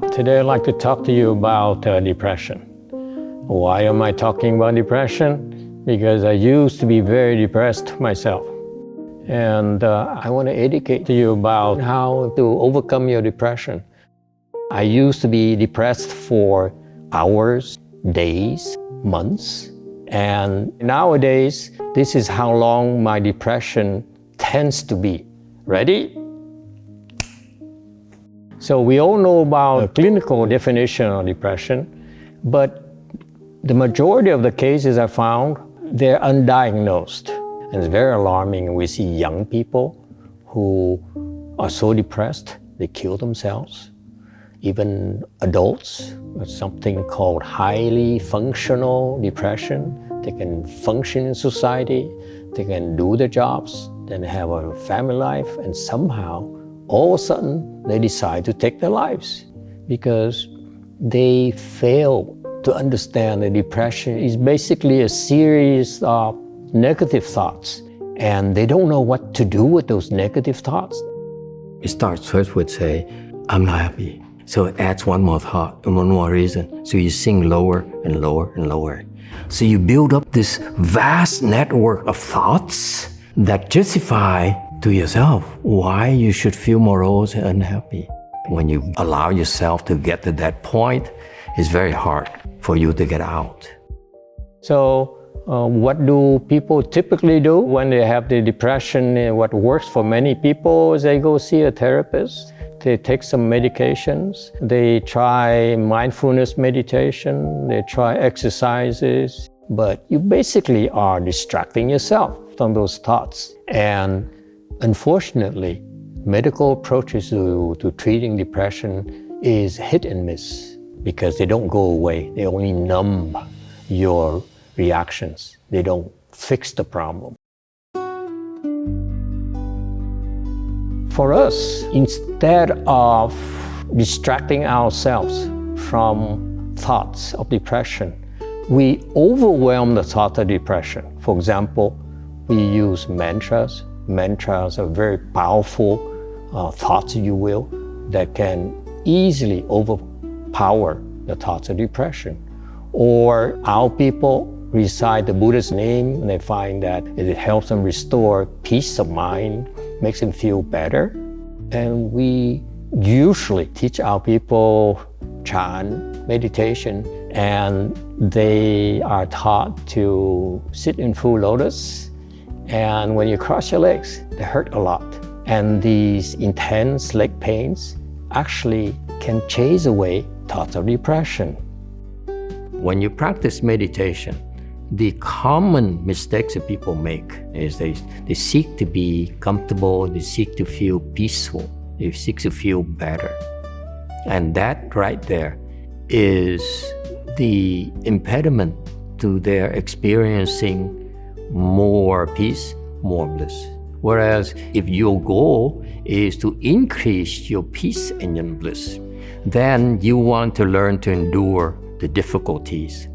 Today I'd like to talk to you about depression. Why am I talking about depression? Because I used to be very depressed myself. And I want to educate you about how to overcome your depression. I used to be depressed for hours, days, months. And nowadays, this is how long my depression tends to be. Ready? So we all know about a clinical definition of depression, but the majority of the cases I found, they're undiagnosed. And it's very alarming. We see young people who are so depressed, they kill themselves. Even adults with something called highly functional depression. They can function in society, they can do their jobs, then have a family life, and somehow, all of a sudden, they decide to take their lives because they fail to understand that depression is basically a series of negative thoughts, and they don't know what to do with those negative thoughts. It starts first with say, I'm not happy. So it adds one more thought and one more reason. So you sink lower and lower and lower. So you build up this vast network of thoughts that justify to yourself why you should feel morose and unhappy. When you allow yourself to get to that point, it's very hard for you to get out. So what do people typically do when they have the depression? What works for many people is they go see a therapist. They take some medications. They try mindfulness meditation. They try exercises. But you basically are distracting yourself from those thoughts. And unfortunately, medical approaches to treating depression is hit and miss because they don't go away. They only numb your reactions. They don't fix the problem. For us, instead of distracting ourselves from thoughts of depression, we overwhelm the thought of depression. For example, we use mantras. Mantras are very powerful thoughts, if you will, that can easily overpower the thoughts of depression. Or our people recite the Buddha's name and they find that it helps them restore peace of mind, makes them feel better. And we usually teach our people chant, meditation, and they are taught to sit in full lotus. And when you cross your legs, they hurt a lot. And these intense leg pains actually can chase away thoughts of depression. When you practice meditation, the common mistakes that people make is they seek to be comfortable, they seek to feel peaceful, they seek to feel better. And that right there is the impediment to their experiencing more peace, more bliss. Whereas if your goal is to increase your peace and your bliss, then you want to learn to endure the difficulties.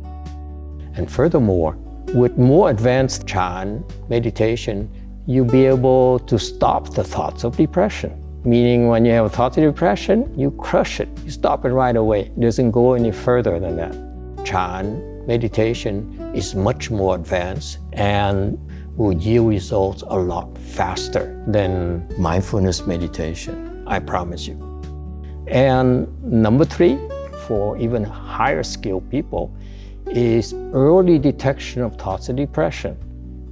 And furthermore, with more advanced chant, meditation, you'll be able to stop the thoughts of depression. Meaning when you have a thought of depression, you crush it, you stop it right away. It doesn't go any further than that. Chant, meditation is much more advanced and will yield results a lot faster than mindfulness meditation, I promise you. And number 3, for even higher skilled people, is early detection of thoughts of depression.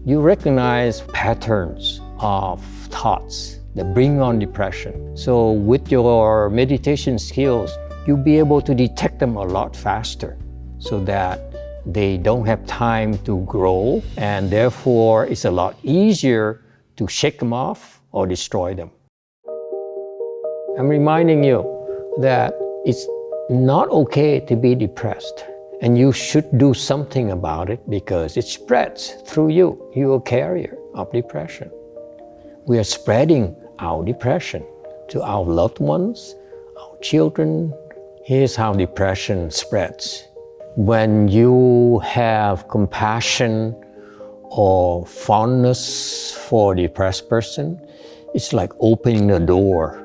You recognize patterns of thoughts that bring on depression. So with your meditation skills, you'll be able to detect them a lot faster so that they don't have time to grow, and therefore it's a lot easier to shake them off or destroy them. I'm reminding you that it's not okay to be depressed. And you should do something about it because it spreads through you. You're a carrier of depression. We are spreading our depression to our loved ones, our children. Here's how depression spreads. When you have compassion or fondness for a depressed person, it's like opening the door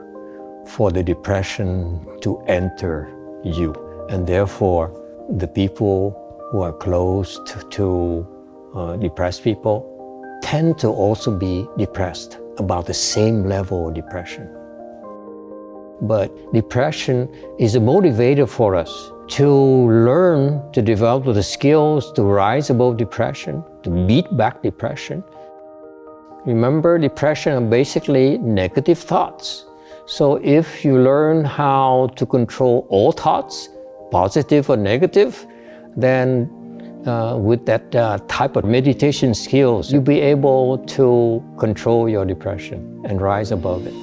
for the depression to enter you. And therefore, the people who are close to depressed people tend to also be depressed, about the same level of depression. But depression is a motivator for us to learn to develop the skills to rise above depression, to beat back depression. Remember, depression are basically negative thoughts. So if you learn how to control all thoughts, positive or negative, then with that type of meditation skills, you'll be able to control your depression and rise above it.